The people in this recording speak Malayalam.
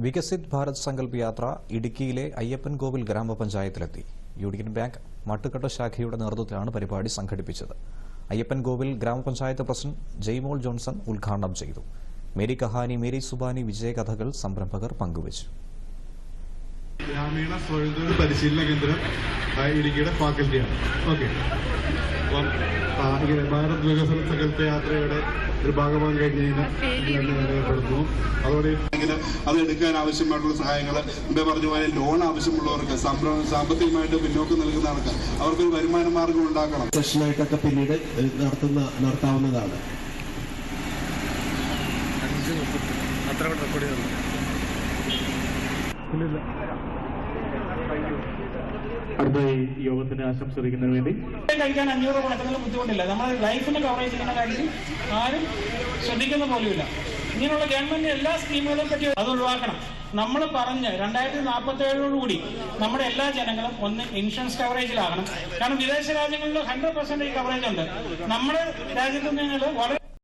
വികസിത് ഭാരത് സങ്കല്പ് യാത്ര ഇടുക്കിയിലെ അയ്യപ്പൻകോവിൽ ഗ്രാമപഞ്ചായത്തിലെത്തി. യൂണിയൻ ബാങ്ക് മട്ടുകട്ട ശാഖയുടെ നേതൃത്വത്തിലാണ് പരിപാടി സംഘടിപ്പിച്ചത്. അയ്യപ്പൻകോവിൽ ഗ്രാമപഞ്ചായത്ത് പ്രസിഡന്റ് ജയ്മോൾ ജോൺസൺ ഉദ്ഘാടനം ചെയ്തു. മേരി കഹാനി, മേരി സുബാനി വിജയകഥകൾ സംരംഭകർ പങ്കുവച്ചു. ഗ്രാമീണ സ്വയം പരിശീലന കേന്ദ്രം ഇടുക്കിയുടെ ഫാക്കൽറ്റിയാണ്. ഓക്കെ, അപ്പം ഭാരത് വികസന സങ്കല്പ യാത്രയുടെ ഒരു ഭാഗമാകാൻ കഴിഞ്ഞപ്പെടുന്നു. അതോടെ അത് എടുക്കാൻ ആവശ്യമായിട്ടുള്ള സഹായങ്ങൾ മുമ്പേ പറഞ്ഞ പോലെ ലോൺ ആവശ്യമുള്ളവർക്ക്, സാമ്പത്തികമായിട്ട് പിന്നോക്കം നൽകുന്ന ആൾക്ക് അവർക്കൊരു വരുമാന മാർഗം ഉണ്ടാക്കണം. സെഷനായിട്ടൊക്കെ പിന്നീട് നടത്താവുന്നതാണ്. അടുത്തായി യോഗത്തിന് ആശംസിക്കുന്നതിന് വേണ്ടി കഴിക്കാൻ 500 കൊടുക്കുന്നതിന് ബുദ്ധിമുട്ടില്ല. നമ്മുടെ ലൈഫിന് കവറേജ് ചെയ്യുന്ന കാര്യത്തിൽ ആരും ശ്രദ്ധിക്കുന്ന പോലുമില്ല. ഇങ്ങനെയുള്ള ഗവൺമെന്റ് എല്ലാ സ്കീമുകളെ പറ്റി അത് ഒഴിവാക്കണം. നമ്മൾ പറഞ്ഞ് 2047 നമ്മുടെ എല്ലാ ജനങ്ങളും ഒന്ന് ഇൻഷുറൻസ് കവറേജിലാകണം. കാരണം വിദേശ രാജ്യങ്ങളിൽ 100% കവറേജ് ഉണ്ട്. നമ്മുടെ രാജ്യത്ത് നിങ്ങൾ വളരെ